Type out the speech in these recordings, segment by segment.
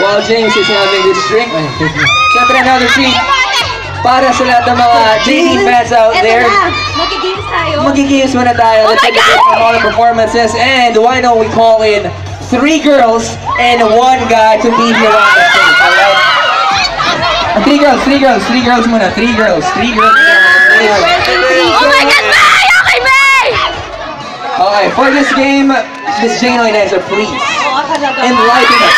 while James is having this drink. Siyempre, another treat para sa lahat ng mga JD fans out there. Magigames tayo. Magigames muna tayo. Let's take a break from all the performances. And why don't we call in 3 girls and 1 guy to be here on the stage, alright? 3 girls muna. 3 girls. Oh my God, May! Okay, May! Okay, for this game, Miss Jane Oinesa, please enlighten us.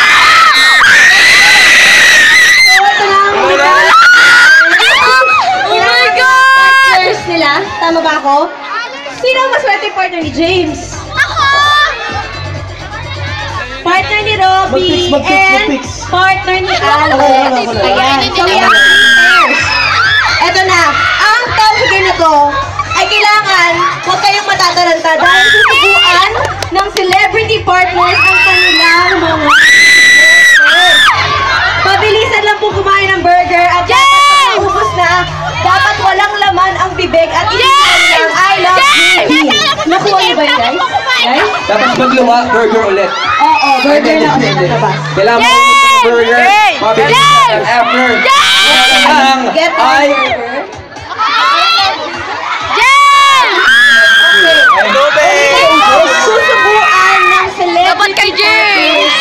Oh my God! Partners nila, tama ba ako? Sino ang maswerte partner ni James? Ako! Partner ni Robby and partner ni Alex. Ayan, so we have pairs. Eto na, ang tawag na to ay kailangan huwag kayong matataranta dahil susubuan ng celebrity partners ang kanilang mga burgers. Pabilisan lang po kumain ng burger at dapat maubos na. Dapat walang laman ang bibig at initin ang I love you. Nakuha niyo ba yun, guys? Dapat magluwa, burger ulit. Oo, burger na ulit na ba? Kailangan mo ng burger. Mabilis after. Ang I... Susubuan ng celebrity partners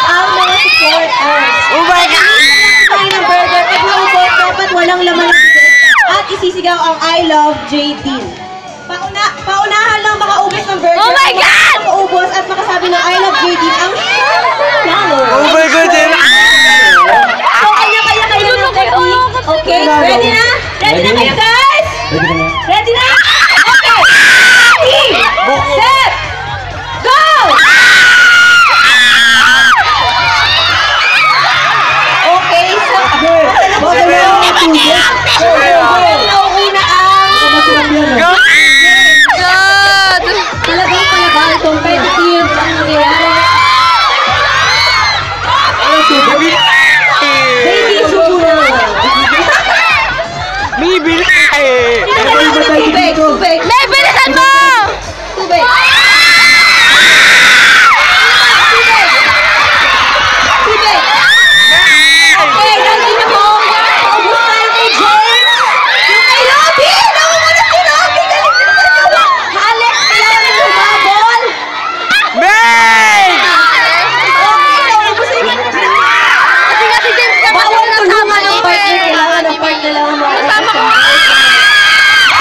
ang mga supporters. Oh my God! Kumain ng burger, pag naubos, dapat walang laman ng bibig at isisigaw ang I love JD. Paunahan lang makaubos ng burger. Oh my God! Makaubos at makasabi ng I love JD ang piano. Oh my God! So, kanya-kanya kayo ng technique. Okay, ready na? Ready na kayo, guys? Ready na? Okay! Ready! Set! Go! Okay, so... Nauuna ang... God! Talagang palaban, competitive ang nangyayari. Baby, subo na. Bibili! Tubig. May bilisan mo! Tubig. Tubig. Okay, ready na po. Paubos tayo kay James. Yung kay Robby. Naumuna si Robby. Galing na. Alex, kailangan na lumabol. May! Okay, naubos na yung... Kasi nga si James ka Bawal tulungan ng partner. Kailangan ng partner lang ang mga Kasama ko.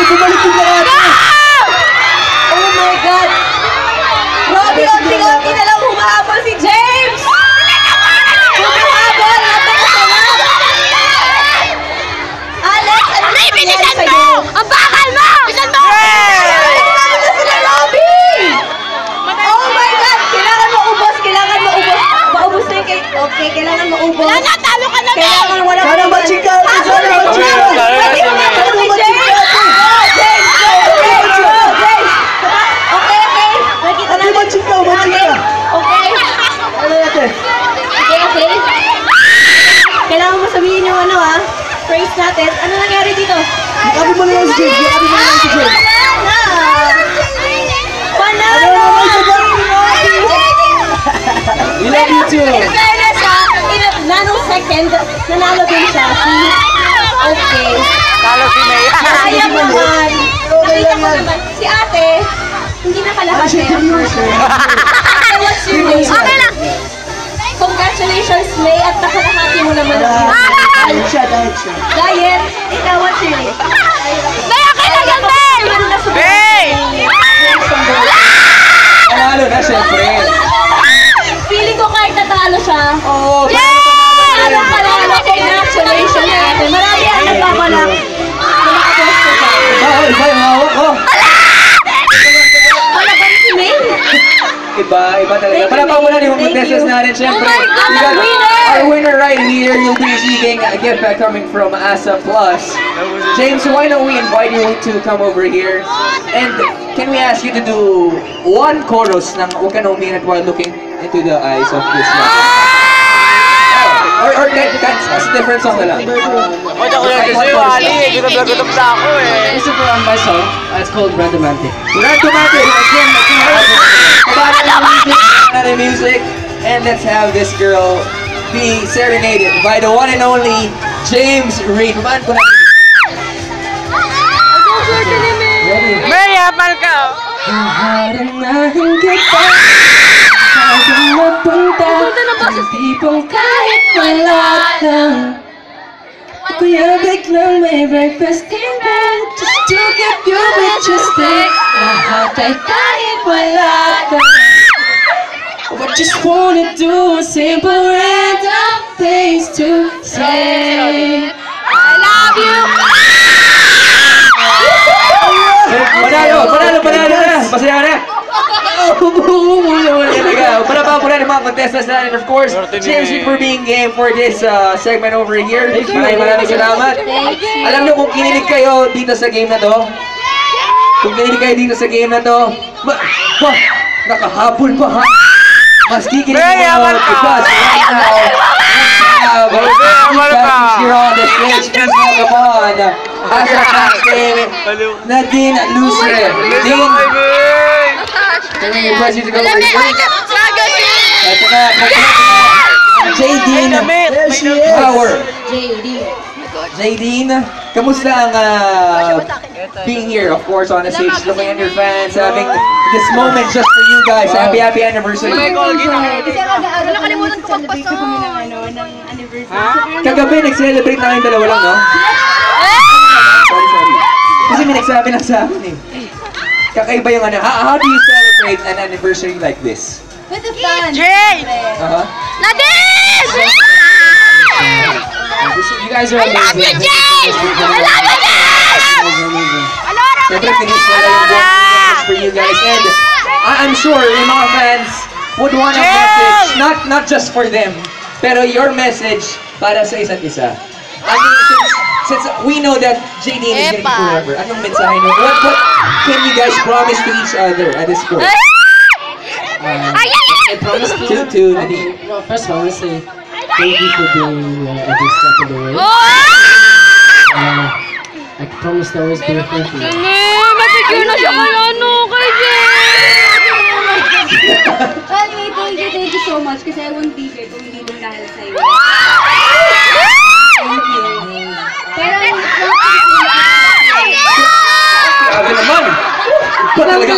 Bumalik yung lahat. Oh my God! Robby, onti-onti na lang humahabol si James! Humahabol! Napakasarap! Alex, ano May nangyari bilisan sa'yo? mo! Ang bakal mo! Bilisan mo! Ano na sila, Robby? Oh my God! Kailangan maubos! Kailangan maubos! Maubos na yung okay, kailangan maubos. Wala na! Talo ka na! Kailangan walang... Sana machika! Sana machika! Pwede mo na ito si James! James! James! James! Okay, okay. Nakita natin. Machika! Okay. Ano natin? Okay. Kailangan mo sabihin yung ano phrase natin. Ano nangyari dito? Sabi mo na yan si James. Sabi mo na yan si James. Panalo! We love you too. In fairness in a nanosecond, nanalo din siya. Okay. Talo si May. Sayang naman. Nakita ko naman. Si ate, hindi nakalahati ang first round. Ate, what's your name? Okay lang. Congratulations, May, at nakalahati mo naman ang Diet siya. Diet, ikaw, what's your name? May, okay lang yan, May! May! Panalo na, syempre. Feeling ko kahit natalo siya. Oh, Ano panalo? Congratulations, ate. Marami ang nagbabalak. Nakakabos ko siya. Iba yung hawak ko. Palaban si May. Iba talaga. Palapang muna yung contestants natin, syempre. Oh my God, We got winner! our winner right here. You'll be receiving a gift bag coming from Asa Plus. James, why don't we invite you to come over here? And can we ask you to do one chorus ng Huwag Ka Na Uminat while looking into the eyes of this man? Or that's a different song na lang. O, ako lang kasi yung Ali. Gutom na gutom na ako eh. This is for my song. It's called Randomantic. Randomantic! Again, about music. And let's have this girl being serenaded by the one and only James Reid. Pamaan ko na. May yaman ka! Haharanahin kita Saan mapunta Ang tipong kahit wala lang Kuya biglang may breakfast in bed Just to give you interested Lahat ay kahit wala lang I just wanna do a simple random things to say I love you. Panalo na! Masaya na! Panabahan po na ng mga contestants natin. Of course, James Reid for being game for this segment over here. Maraming salamat. Alam niyo kung kinilig kayo dito sa game na to, nakahabol pa ha? Mas kikinig mo because right now, here on the stage, please welcome on as a catch game, Nadine Lucre. Nadine, can we request you to go over here? Ito na, Jadine Power. Jadine, kamusta ang being here, of course, on the stage, looking at your fans, having this moment just for you guys. Happy anniversary. Kasi nakalimutan ko magpasa. Ng anniversary. Kagabi, nag-celebrate na kayong dalawa lang, no? Sorry. Kasi may nagsabi lang sa akin eh. Kakaiba yung ano. How do you celebrate an anniversary like this? With the fun. Jay! Nadine! You guys are amazing. I love you, James! I love you, James! Siyempre, finish na lang yung work for you guys. And I'm sure yung mga fans would want a message, not just for them, pero your message para sa isa't isa. I mean, since we know that Jadine is gonna be forever, anong mensahe nyo? What can you guys promise to each other at this point? I promise To Nadine. well, first of all, I want to say thank you for being every step of the way. I promise to always be a friend for you. Mapigil na siya kay ano, kay Anyway, thank you so much kasi I won't be here kung hindi din dahil sa iyo. Thank you. Pero, Grabe naman! Ba talaga